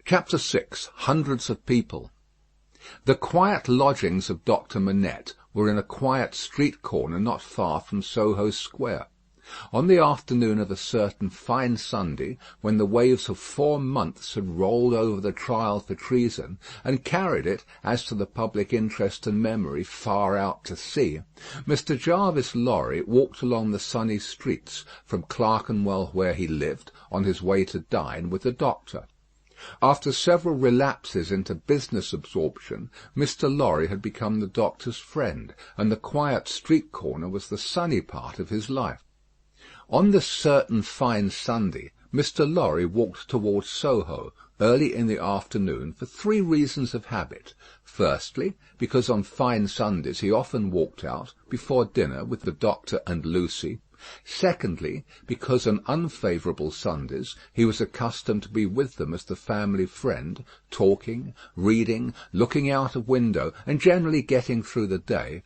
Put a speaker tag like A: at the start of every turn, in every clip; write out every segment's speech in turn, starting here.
A: Chapter 6. Hundreds of People. The quiet lodgings of Doctor Manette were in a quiet street corner not far from Soho Square. On the afternoon of a certain fine Sunday, when the waves of 4 months had rolled over the trial for treason, and carried it, as to the public interest and memory, far out to sea, Mr. Jarvis Lorry walked along the sunny streets, from Clerkenwell where he lived, on his way to dine with the doctor. After several relapses into business absorption, Mr. Lorry had become the doctor's friend, and the quiet street corner was the sunny part of his life. On this certain fine Sunday, Mr. Lorry walked towards Soho early in the afternoon for 3 reasons of habit. Firstly, because on fine Sundays he often walked out, before dinner, with the doctor and Lucy. Secondly, because on unfavourable Sundays he was accustomed to be with them as the family friend, talking, reading, looking out of window, and generally getting through the day.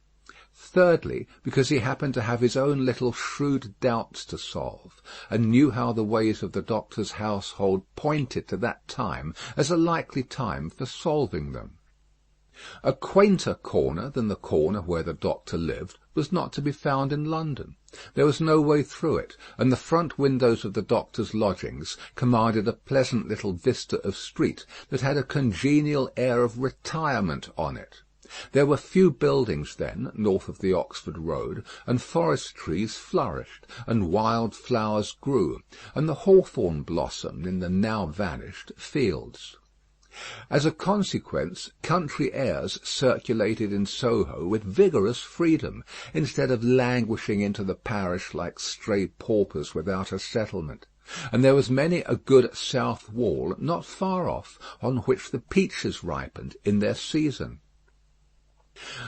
A: Thirdly, because he happened to have his own little shrewd doubts to solve, and knew how the ways of the doctor's household pointed to that time as a likely time for solving them. A quainter corner than the corner where the doctor lived was not to be found in London. There was no way through it, and the front windows of the doctor's lodgings commanded a pleasant little vista of street that had a congenial air of retirement on it. There were few buildings then, north of the Oxford Road, and forest trees flourished, and wild flowers grew, and the hawthorn blossomed in the now vanished fields. As a consequence, country airs circulated in Soho with vigorous freedom, instead of languishing into the parish like stray paupers without a settlement; and there was many a good south wall not far off, on which the peaches ripened in their season.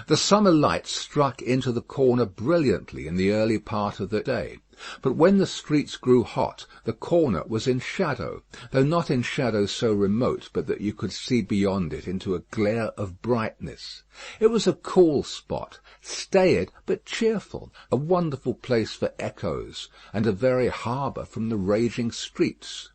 A: The summer light struck into the corner brilliantly in the early part of the day, but when the streets grew hot, the corner was in shadow, though not in shadow so remote but that you could see beyond it into a glare of brightness. It was a cool spot, staid but cheerful, a wonderful place for echoes, and a very harbour from the raging streets.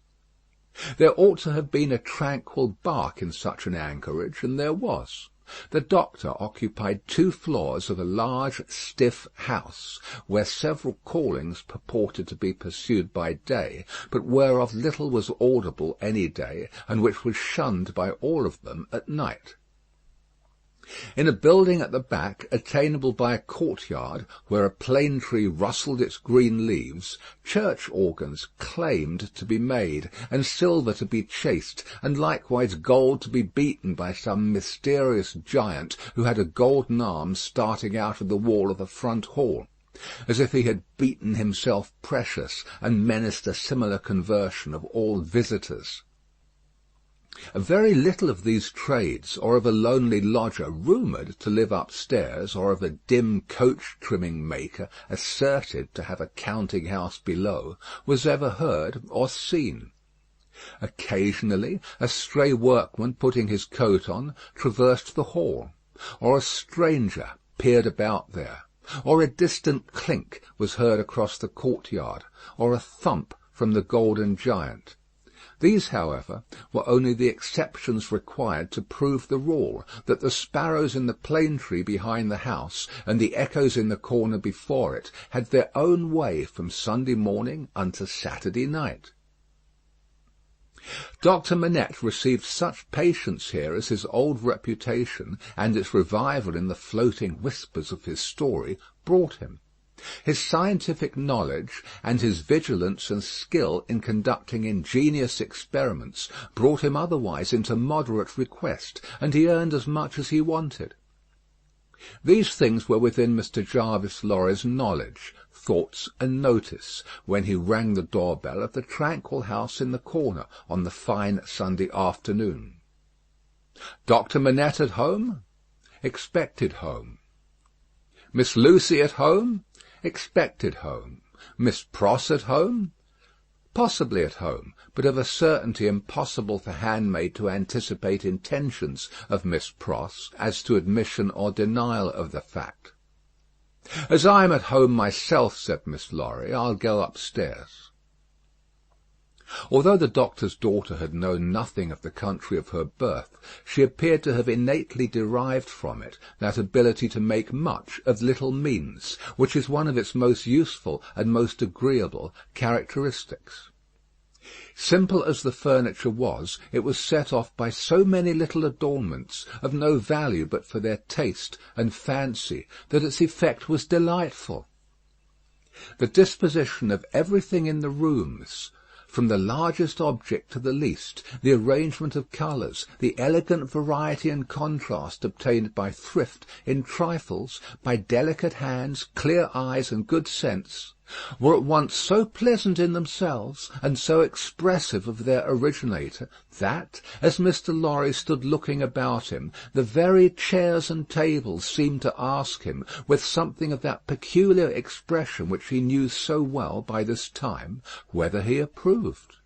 A: There ought to have been a tranquil bark in such an anchorage, and there was. The doctor occupied 2 floors of a large, stiff house, where several callings purported to be pursued by day, but whereof little was audible any day, and which was shunned by all of them at night. In a building at the back, attainable by a courtyard, where a plane tree rustled its green leaves, church organs claimed to be made, and silver to be chased, and likewise gold to be beaten by some mysterious giant who had a golden arm starting out of the wall of the front hall, as if he had beaten himself precious, and menaced a similar conversion of all visitors. Very little of these trades, or of a lonely lodger rumoured to live upstairs, or of a dim coach-trimming maker asserted to have a counting-house below, was ever heard or seen. Occasionally a stray workman putting his coat on traversed the hall, or a stranger peered about there, or a distant clink was heard across the courtyard, or a thump from the golden giant. These, however, were only the exceptions required to prove the rule, that the sparrows in the plane tree behind the house, and the echoes in the corner before it, had their own way from Sunday morning unto Saturday night. Doctor Manette received such patience here as his old reputation, and its revival in the floating whispers of his story, brought him. His scientific knowledge, and his vigilance and skill in conducting ingenious experiments, brought him otherwise into moderate request, and he earned as much as he wanted. These things were within Mr. Jarvis Lorry's knowledge, thoughts, and notice, when he rang the door-bell of the tranquil house in the corner on the fine Sunday afternoon. Doctor Manette at home? Expected home. Miss Lucy at home? Expected home. Miss Pross at home? Possibly at home, but of a certainty impossible for handmaid to anticipate intentions of Miss Pross as to admission or denial of the fact. "As I am at home myself," said Miss Lorry, "I'll go upstairs." Although the doctor's daughter had known nothing of the country of her birth, she appeared to have innately derived from it that ability to make much of little means, which is one of its most useful and most agreeable characteristics. Simple as the furniture was, it was set off by so many little adornments, of no value but for their taste and fancy, that its effect was delightful. The disposition of everything in the rooms, from the largest object to the least, the arrangement of colours, the elegant variety and contrast obtained by thrift in trifles, by delicate hands, clear eyes, and good sense, were at once so pleasant in themselves and so expressive of their originator that, as Mr. Lorry stood looking about him, the very chairs and tables seemed to ask him, with something of that peculiar expression which he knew so well by this time, whether he approved.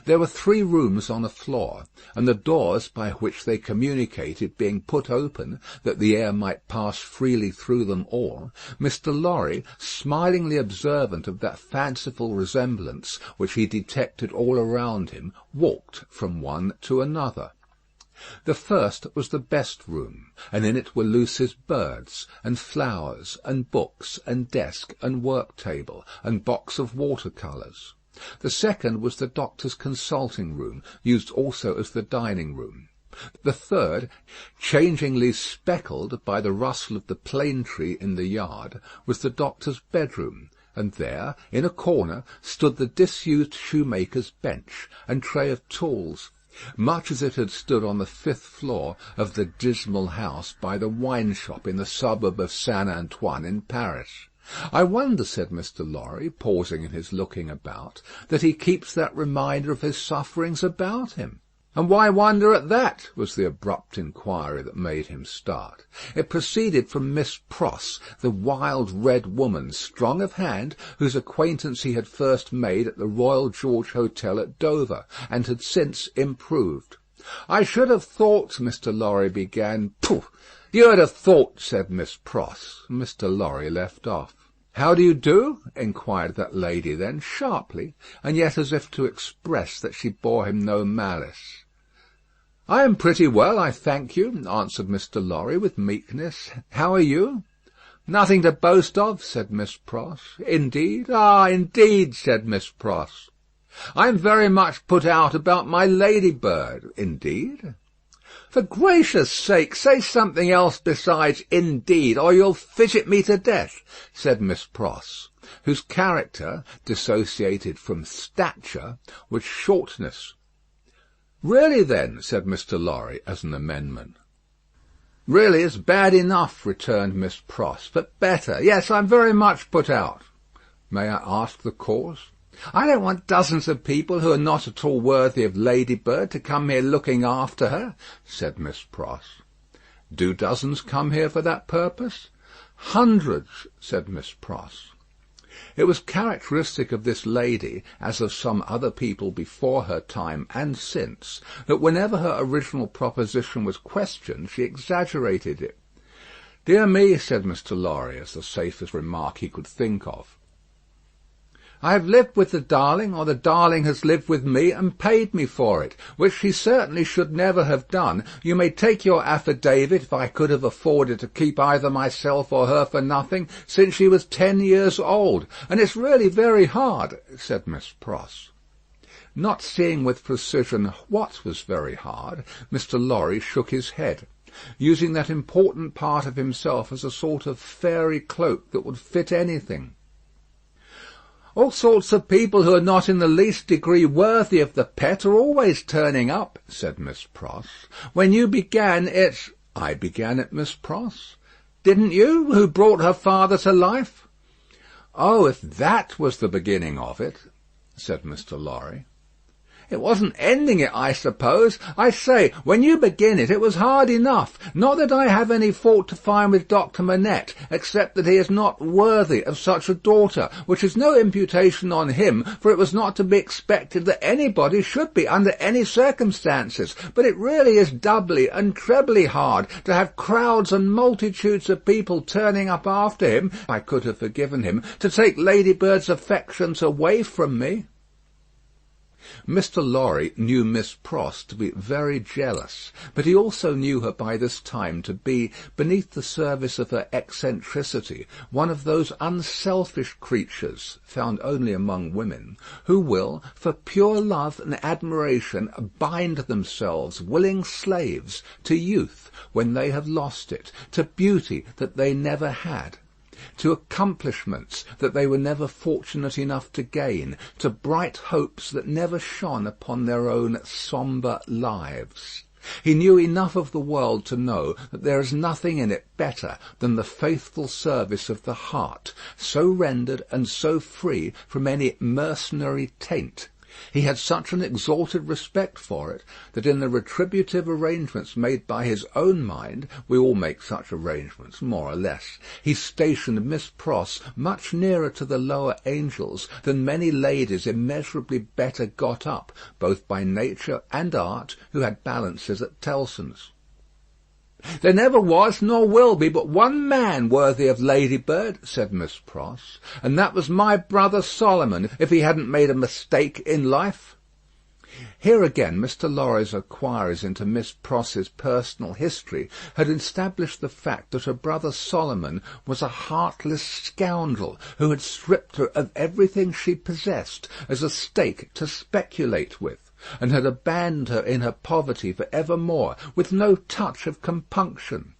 A: There were 3 rooms on a floor, and the doors by which they communicated being put open, that the air might pass freely through them all, Mr. Lorry, smilingly observant of that fanciful resemblance which he detected all around him, walked from one to another. The first was the best room, and in it were Lucy's birds, and flowers, and books, and desk, and work-table, and box of water-colours. The second was the doctor's consulting room, used also as the dining room. The third, changingly speckled by the rustle of the plane tree in the yard, was the doctor's bedroom, and there, in a corner, stood the disused shoemaker's bench and tray of tools, much as it had stood on the 5th floor of the dismal house by the wine-shop in the suburb of Saint Antoine in Paris. "I wonder," said Mr. Lorry, pausing in his looking about, "that he keeps that reminder of his sufferings about him." "And why wonder at that?" was the abrupt inquiry that made him start. It proceeded from Miss Pross, the wild red woman, strong of hand, whose acquaintance he had first made at the Royal George Hotel at Dover, and had since improved. "I should have thought," Mr. Lorry began. "Pooh! You'd have thought," said Miss Pross. Mr. Lorry left off. "How do you do?" inquired that lady then, sharply, and yet as if to express that she bore him no malice. "I am pretty well, I thank you," answered Mr. Lorry with meekness. "How are you?" "Nothing to boast of," said Miss Pross. "Indeed?" "Ah, indeed," said Miss Pross. "I am very much put out about my ladybird." "Indeed?" "For gracious sake, say something else besides 'indeed,' or you'll fidget me to death," said Miss Pross, whose character, dissociated from stature, was shortness. "Really, then," said Mr. Lorry, as an amendment. "Really is bad enough," returned Miss Pross, "but better. Yes, I'm very much put out." "May I ask the cause?" "I don't want dozens of people who are not at all worthy of Ladybird to come here looking after her," said Miss Pross. "Do dozens come here for that purpose?" "Hundreds," said Miss Pross. It was characteristic of this lady, as of some other people before her time and since, that whenever her original proposition was questioned, she exaggerated it. "Dear me," said Mr. Lorry, as the safest remark he could think of, "I have lived with the darling, or the darling has lived with me and paid me for it, which she certainly should never have done. You may take your affidavit if I could have afforded to keep either myself or her for nothing since she was 10 years old, and it's really very hard," said Miss Pross. Not seeing with precision what was very hard, Mr. Lorry shook his head, using that important part of himself as a sort of fairy cloak that would fit anything. "All sorts of people who are not in the least degree worthy of the pet are always turning up," said Miss Pross. "When you began it—" "I began it, Miss Pross." "Didn't you, who brought her father to life?" "Oh, if that was the beginning of it," said Mr. Lorry. "It wasn't ending it, I suppose. I say, when you begin it, it was hard enough. Not that I have any fault to find with Dr. Manette, except that he is not worthy of such a daughter, which is no imputation on him, for it was not to be expected that anybody should be under any circumstances. But it really is doubly and trebly hard to have crowds and multitudes of people turning up after him, I could have forgiven him, to take Ladybird's affections away from me." Mr. Lorry knew Miss Pross to be very jealous, but he also knew her by this time to be, beneath the surface of her eccentricity, one of those unselfish creatures, found only among women, who will, for pure love and admiration, bind themselves, willing slaves, to youth when they have lost it, to beauty that they never had, to accomplishments that they were never fortunate enough to gain, to bright hopes that never shone upon their own sombre lives. He knew enough of the world to know that there is nothing in it better than the faithful service of the heart, so rendered and so free from any mercenary taint. He had such an exalted respect for it, that in the retributive arrangements made by his own mind, we all make such arrangements, more or less, he stationed Miss Pross much nearer to the lower angels than many ladies immeasurably better got up, both by nature and art, who had balances at Tellson's. "There never was nor will be but one man worthy of Ladybird," said Miss Pross, "and that was my brother Solomon, if he hadn't made a mistake in life." Here again Mr. Lorry's inquiries into Miss Pross's personal history had established the fact that her brother Solomon was a heartless scoundrel who had stripped her of everything she possessed as a stake to speculate with, and had abandoned her in her poverty for evermore, with no touch of compunction.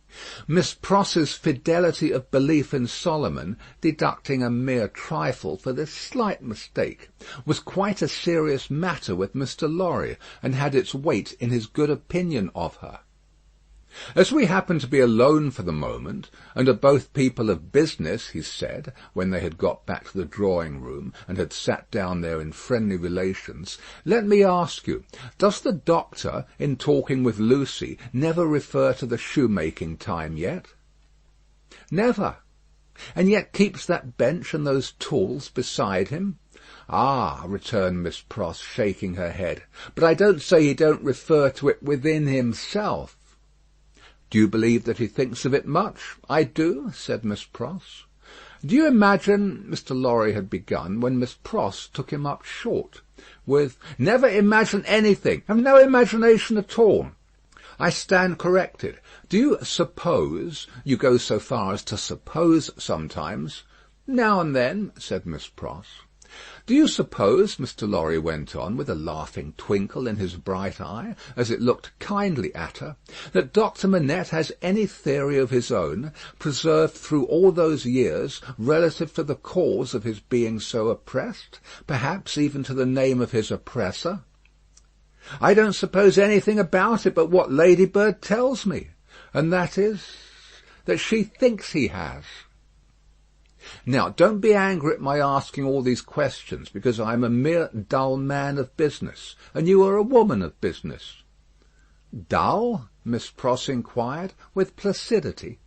A: Miss Pross's fidelity of belief in Solomon, deducting a mere trifle for this slight mistake, was quite a serious matter with Mr. Lorry, and had its weight in his good opinion of her. "As we happen to be alone for the moment, and are both people of business," he said, when they had got back to the drawing-room, and had sat down there in friendly relations, "let me ask you, does the doctor, in talking with Lucy, never refer to the shoemaking time yet?" "Never." "And yet keeps that bench and those tools beside him?" "Ah," returned Miss Pross, shaking her head, "but I don't say he don't refer to it within himself." "Do you believe that he thinks of it much?" "I do," said Miss Pross. "Do you imagine—" Mr. Lorry had begun, when Miss Pross took him up short, with "Never imagine anything. Have no imagination at all." "I stand corrected. Do you suppose— you go so far as to suppose sometimes?" "Now and then," said Miss Pross. "Do you suppose," Mr. Lorry went on, with a laughing twinkle in his bright eye, as it looked kindly at her, "that Doctor Manette has any theory of his own, preserved through all those years, relative to the cause of his being so oppressed, perhaps even to the name of his oppressor?" "I don't suppose anything about it but what Ladybird tells me, and that is, that she thinks he has." "Now, don't be angry at my asking all these questions, because I am a mere dull man of business, and you are a woman of business." "Dull?" Miss Pross inquired, with placidity.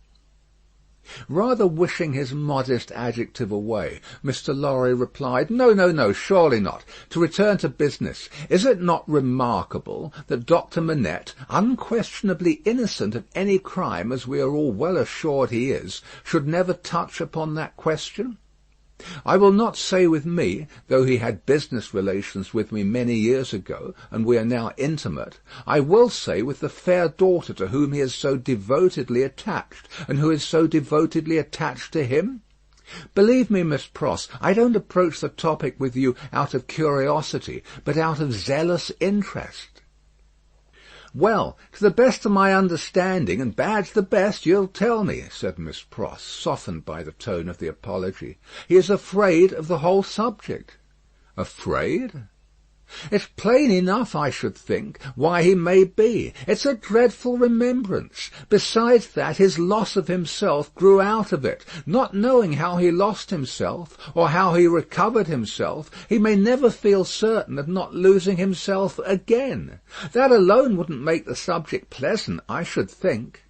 A: Rather wishing his modest adjective away, Mr. Lorry replied, No, surely not. To return to business, is it not remarkable that Doctor Manette, unquestionably innocent of any crime, as we are all well assured he is, should never touch upon that question? I will not say with me, though he had business relations with me many years ago, and we are now intimate, I will say with the fair daughter to whom he is so devotedly attached, and who is so devotedly attached to him. Believe me, Miss Pross, I don't approach the topic with you out of curiosity, but out of zealous interest. "Well, to the best of my understanding, and bad's the best, you'll tell me," said Miss Pross, softened by the tone of the apology. "He is afraid of the whole subject." "Afraid?" "It's plain enough, I should think, why he may be. It's a dreadful remembrance. Besides that, his loss of himself grew out of it. Not knowing how he lost himself, or how he recovered himself, he may never feel certain of not losing himself again. That alone wouldn't make the subject pleasant, I should think."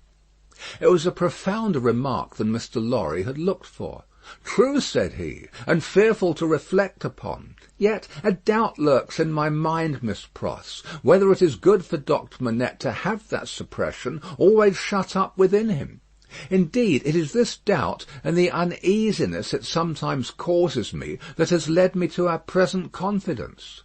A: It was a profounder remark than Mr. Lorry had looked for. "True," said he, "and fearful to reflect upon. Yet a doubt lurks in my mind, Miss Pross, whether it is good for Doctor Manette to have that suppression always shut up within him. Indeed, it is this doubt, and the uneasiness it sometimes causes me, that has led me to our present confidence."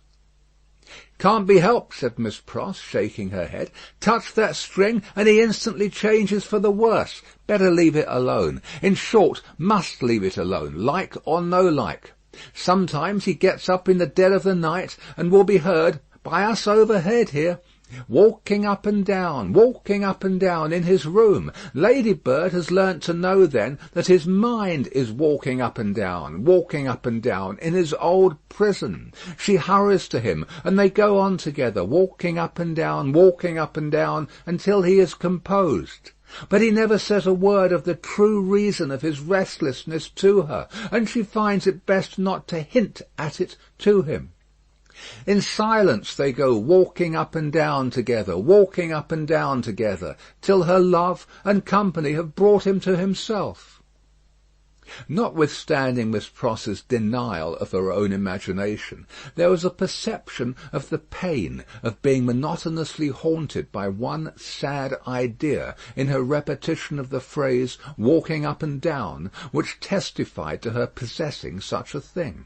A: "Can't be helped," said Miss Pross, shaking her head. "Touch that string, and he instantly changes for the worse. Better leave it alone. In short, must leave it alone, like or no like. Sometimes he gets up in the dead of the night, and will be heard, by us overhead here, walking up and down in his room. Ladybird has learnt to know then that his mind is walking up and down in his old prison. She hurries to him, and they go on together, walking up and down, until he is composed. But he never says a word of the true reason of his restlessness to her, and she finds it best not to hint at it to him. In silence they go walking up and down together, till her love and company have brought him to himself." Notwithstanding Miss Pross's denial of her own imagination, there was a perception of the pain of being monotonously haunted by one sad idea in her repetition of the phrase "walking up and down," which testified to her possessing such a thing.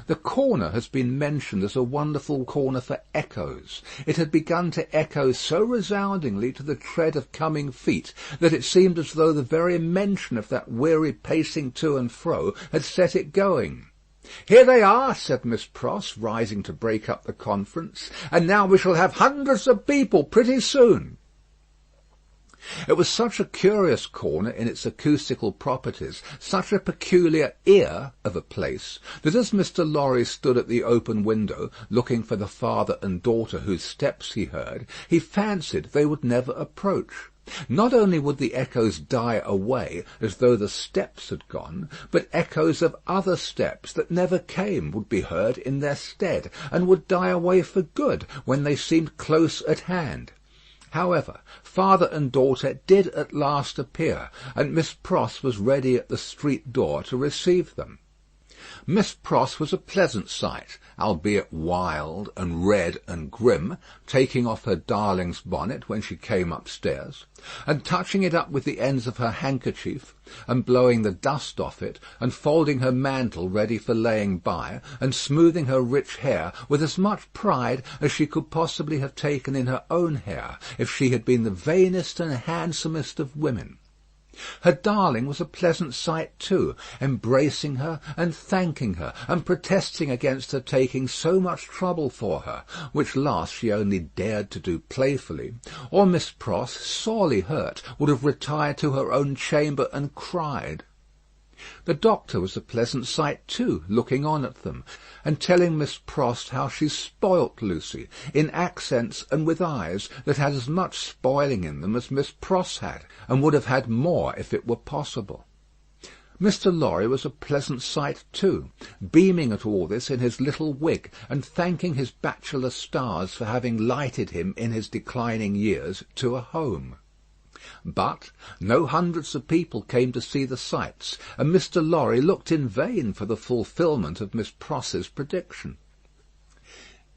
A: The corner has been mentioned as a wonderful corner for echoes. It had begun to echo so resoundingly to the tread of coming feet that it seemed as though the very mention of that weary pacing to and fro had set it going. "Here they are," said Miss Pross, rising to break up the conference, "and now we shall have hundreds of people pretty soon." It was such a curious corner in its acoustical properties, such a peculiar ear of a place, that as Mr. Lorry stood at the open window, looking for the father and daughter whose steps he heard, he fancied they would never approach. Not only would the echoes die away as though the steps had gone, but echoes of other steps that never came would be heard in their stead, and would die away for good when they seemed close at hand. However, father and daughter did at last appear, and Miss Pross was ready at the street door to receive them. Miss Pross was a pleasant sight, albeit wild and red and grim, taking off her darling's bonnet when she came upstairs, and touching it up with the ends of her handkerchief, and blowing the dust off it, and folding her mantle ready for laying by, and smoothing her rich hair with as much pride as she could possibly have taken in her own hair, if she had been the vainest and handsomest of women. Her darling was a pleasant sight too, embracing her and thanking her, and protesting against her taking so much trouble for her, which last she only dared to do playfully, or Miss Pross, sorely hurt, would have retired to her own chamber and cried. The doctor was a pleasant sight too, looking on at them, and telling Miss Pross how she spoilt Lucy, in accents and with eyes that had as much spoiling in them as Miss Pross had, and would have had more if it were possible. Mr. Lorry was a pleasant sight too, beaming at all this in his little wig, and thanking his bachelor stars for having lighted him in his declining years to a home. But no hundreds of people came to see the sights, and Mr. Lorry looked in vain for the fulfilment of Miss Pross's prediction.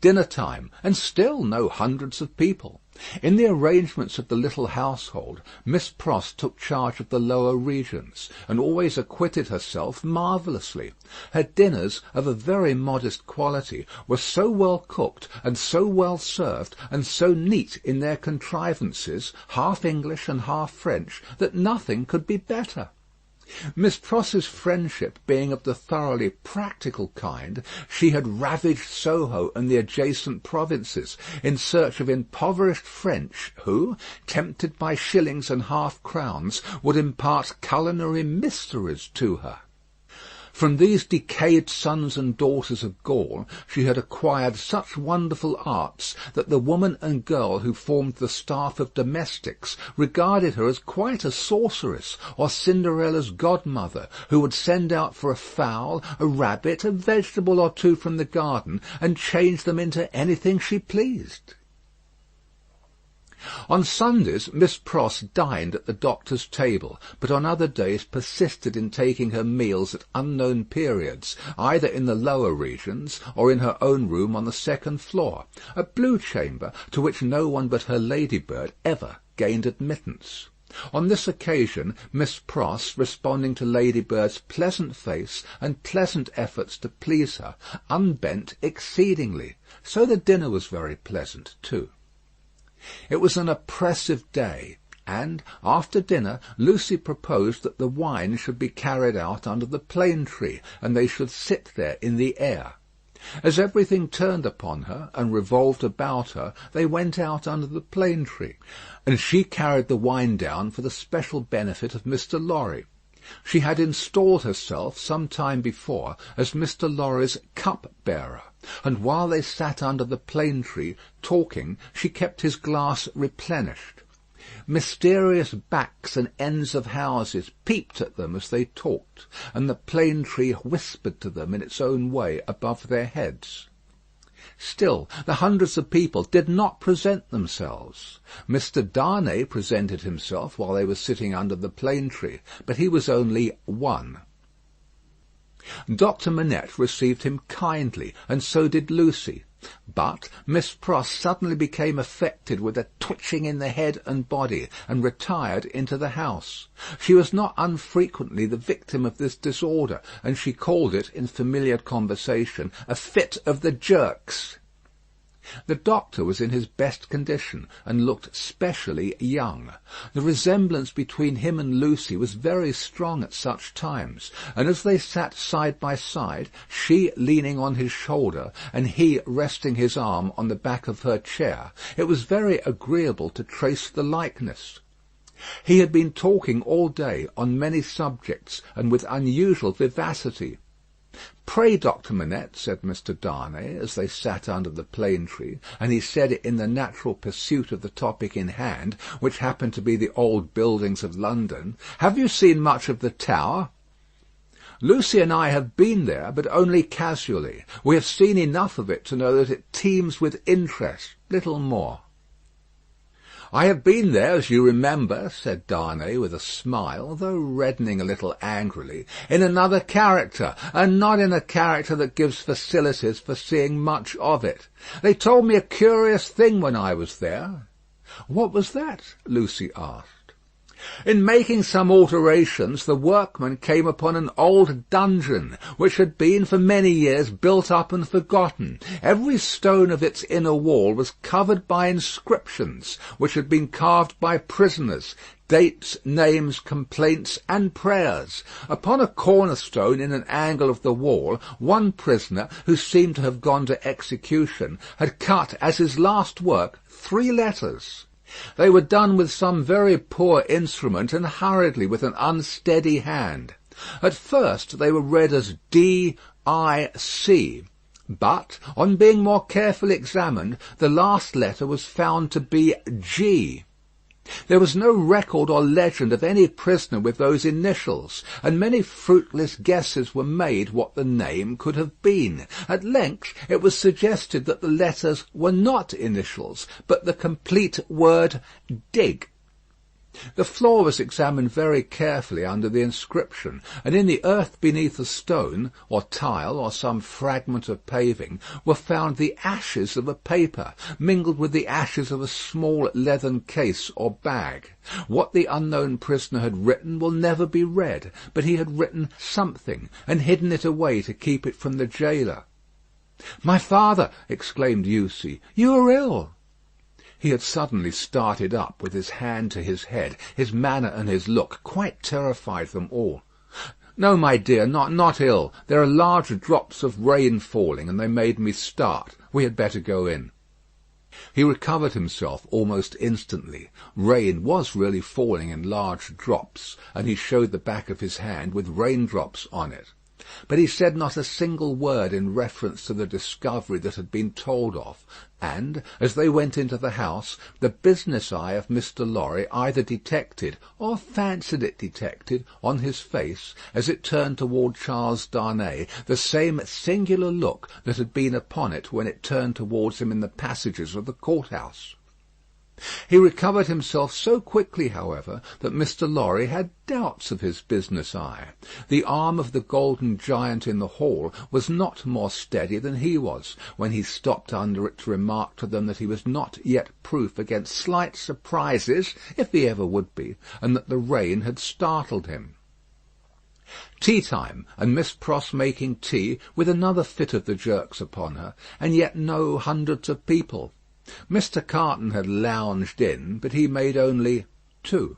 A: Dinner time, and still no hundreds of people. In the arrangements of the little household, Miss Pross took charge of the lower regions, and always acquitted herself marvellously. Her dinners, of a very modest quality, were so well cooked, and so well served, and so neat in their contrivances, half English and half French, that nothing could be better. Miss Pross's friendship being of the thoroughly practical kind, she had ravaged Soho and the adjacent provinces in search of impoverished French who, tempted by shillings and half-crowns, would impart culinary mysteries to her. From these decayed sons and daughters of Gaul she had acquired such wonderful arts that the woman and girl who formed the staff of domestics regarded her as quite a sorceress, or Cinderella's godmother, who would send out for a fowl, a rabbit, a vegetable or two from the garden, and change them into anything she pleased. On Sundays Miss Pross dined at the doctor's table, but on other days persisted in taking her meals at unknown periods, either in the lower regions or in her own room on the second floor, a blue chamber to which no one but her Ladybird ever gained admittance. On this occasion Miss Pross, responding to Ladybird's pleasant face and pleasant efforts to please her, unbent exceedingly. So the dinner was very pleasant too. It was an oppressive day, and, after dinner, Lucy proposed that the wine should be carried out under the plane tree, and they should sit there in the air. As everything turned upon her and revolved about her, they went out under the plane tree, and she carried the wine down for the special benefit of Mr. Lorry. She had installed herself some time before as Mr. Lorry's cup-bearer, and while they sat under the plane tree talking, she kept his glass replenished. Mysterious backs and ends of houses peeped at them as they talked, and the plane tree whispered to them in its own way above their heads. Still, the hundreds of people did not present themselves. Mr. Darnay presented himself while they were sitting under the plane tree, but he was only one. Doctor Manette received him kindly, and so did Lucy. But Miss Pross suddenly became affected with a twitching in the head and body, and retired into the house. She was not unfrequently the victim of this disorder, and she called it, in familiar conversation, a fit of the jerks. The doctor was in his best condition, and looked specially young. The resemblance between him and Lucy was very strong at such times, and as they sat side by side, she leaning on his shoulder, and he resting his arm on the back of her chair, it was very agreeable to trace the likeness. He had been talking all day on many subjects, and with unusual vivacity. "Pray, Doctor Manette," said Mr. Darnay, as they sat under the plane tree, and he said it in the natural pursuit of the topic in hand, which happened to be the old buildings of London, "have you seen much of the Tower?" "Lucy and I have been there, but only casually. We have seen enough of it to know that it teems with interest, little more." "I have been there, as you remember," said Darnay with a smile, though reddening a little angrily, "in another character, and not in a character that gives facilities for seeing much of it. They told me a curious thing when I was there." "What was that?" Lucy asked. "In making some alterations, the workmen came upon an old dungeon, which had been for many years built up and forgotten. Every stone of its inner wall was covered by inscriptions, which had been carved by prisoners, dates, names, complaints, and prayers. Upon a cornerstone in an angle of the wall, one prisoner, who seemed to have gone to execution, had cut as his last work 3 letters. They were done with some very poor instrument and hurriedly with an unsteady hand. At first they were read as D-I-C, but on being more carefully examined, the last letter was found to be G. There was no record or legend of any prisoner with those initials, and many fruitless guesses were made what the name could have been. At length it was suggested that the letters were not initials, but the complete word dig. The floor was examined very carefully under the inscription, and in the earth beneath a stone, or tile, or some fragment of paving, were found the ashes of a paper, mingled with the ashes of a small leathern case or bag. What the unknown prisoner had written will never be read, but he had written something, and hidden it away to keep it from the jailer. "My father!" exclaimed Lucy, "you are ill!" He had suddenly started up, with his hand to his head. His manner and his look quite terrified them all. "No, my dear, not ill. There are large drops of rain falling, and they made me start. We had better go in." He recovered himself almost instantly. Rain was really falling in large drops, and he showed the back of his hand with raindrops on it. But he said not a single word in reference to the discovery that had been told of, and, as they went into the house, the business eye of Mr. Lorry either detected, or fancied it detected, on his face, as it turned toward Charles Darnay, the same singular look that had been upon it when it turned towards him in the passages of the court-house. He recovered himself so quickly, however, that Mr. Lorry had doubts of his business eye. The arm of the golden giant in the hall was not more steady than he was, when he stopped under it to remark to them that he was not yet proof against slight surprises, if he ever would be, and that the rain had startled him. Tea time, and Miss Pross making tea, with another fit of the jerks upon her, and yet no hundreds of people. Mr. Carton had lounged in, but he made only 2.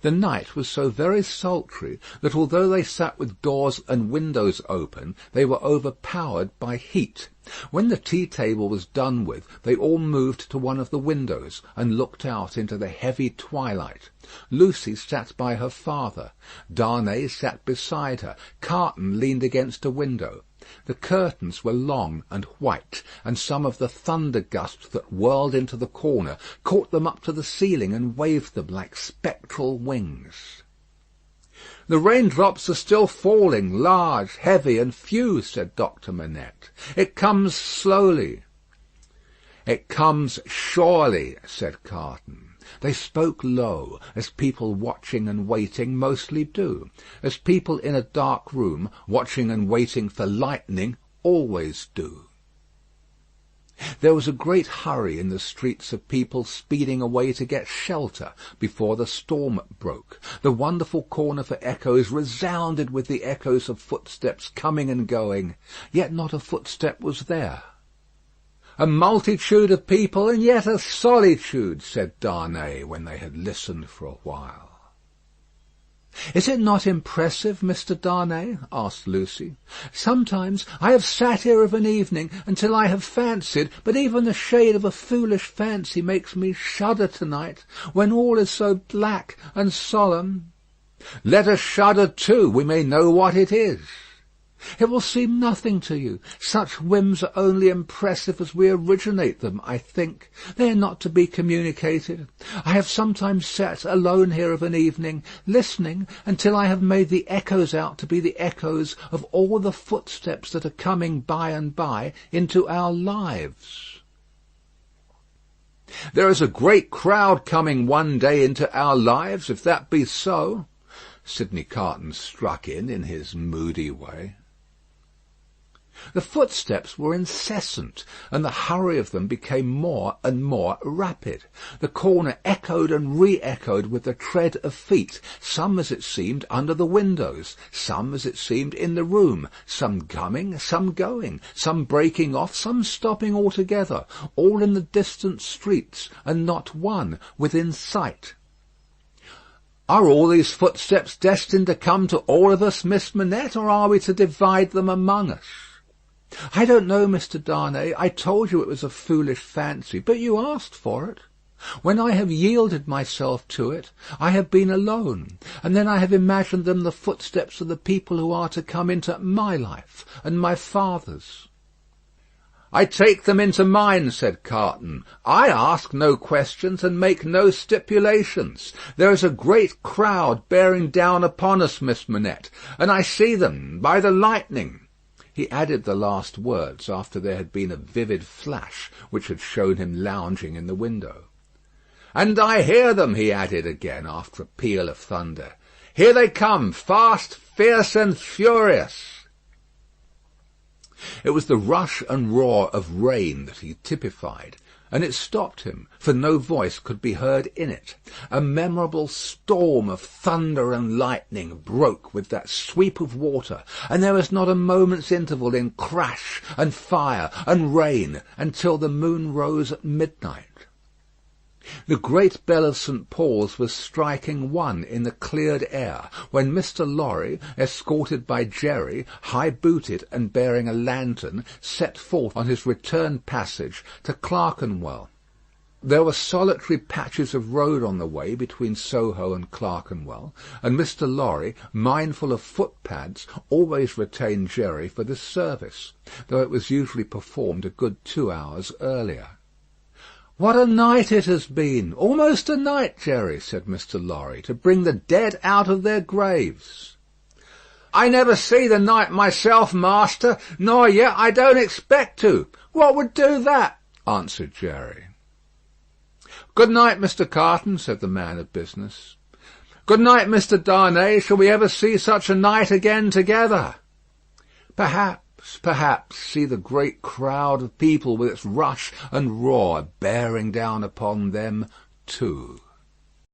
A: The night was so very sultry that although they sat with doors and windows open, they were overpowered by heat. When the tea-table was done with, they all moved to one of the windows and looked out into the heavy twilight. Lucy sat by her father. Darnay sat beside her. Carton leaned against a window. The curtains were long and white, and some of the thunder gusts that whirled into the corner caught them up to the ceiling and waved them like spectral wings. "The raindrops are still falling, large, heavy, and few," said Doctor Manette. "It comes slowly." "It comes surely," said Carton. They spoke low, as people watching and waiting mostly do; as people in a dark room, watching and waiting for lightning, always do. There was a great hurry in the streets of people speeding away to get shelter before the storm broke. The wonderful corner for echoes resounded with the echoes of footsteps coming and going, yet not a footstep was there. "A multitude of people, and yet a solitude," said Darnay, when they had listened for a while. "Is it not impressive, Mr. Darnay?" asked Lucy. "Sometimes I have sat here of an evening until I have fancied, but even the shade of a foolish fancy makes me shudder to-night, when all is so black and solemn." "Let us shudder too. We may know what it is." "It will seem nothing to you. Such whims are only impressive as we originate them, I think. They are not to be communicated. I have sometimes sat alone here of an evening, listening, until I have made the echoes out to be the echoes of all the footsteps that are coming by and by into our lives." "There is a great crowd coming one day into our lives, if that be so," Sidney Carton struck in his moody way. The footsteps were incessant, and the hurry of them became more and more rapid. The corner echoed and re-echoed with the tread of feet, some as it seemed under the windows, some as it seemed in the room, some coming, some going, some breaking off, some stopping altogether, all in the distant streets, and not one within sight. "Are all these footsteps destined to come to all of us, Miss Manette, or are we to divide them among us?" "I don't know, Mr. Darnay. I told you it was a foolish fancy, but you asked for it. When I have yielded myself to it, I have been alone, and then I have imagined them the footsteps of the people who are to come into my life and my father's." "I take them into mine," said Carton. "I ask no questions and make no stipulations. There is a great crowd bearing down upon us, Miss Manette, and I see them by the lightning." He added the last words after there had been a vivid flash which had shown him lounging in the window. "And I hear them," he added again, after a peal of thunder. "Here they come, fast, fierce, and furious." It was the rush and roar of rain that he typified, and it stopped him, for no voice could be heard in it. A memorable storm of thunder and lightning broke with that sweep of water, and there was not a moment's interval in crash and fire and rain until the moon rose at midnight. The great bell of St. Paul's was striking 1 in the cleared air, when Mr. Lorry, escorted by Jerry, high-booted and bearing a lantern, set forth on his return passage to Clerkenwell. There were solitary patches of road on the way between Soho and Clerkenwell, and Mr. Lorry, mindful of footpads, always retained Jerry for this service, though it was usually performed a good 2 hours earlier. "What a night it has been! Almost a night, Jerry," said Mr. Lorry, "to bring the dead out of their graves." "I never see the night myself, master, nor yet I don't expect to. What would do that?" answered Jerry. "Good night, Mr. Carton," said the man of business. "Good night, Mr. Darnay. Shall we ever see such a night again together?" Perhaps, see the great crowd of people with its rush and roar bearing down upon them too.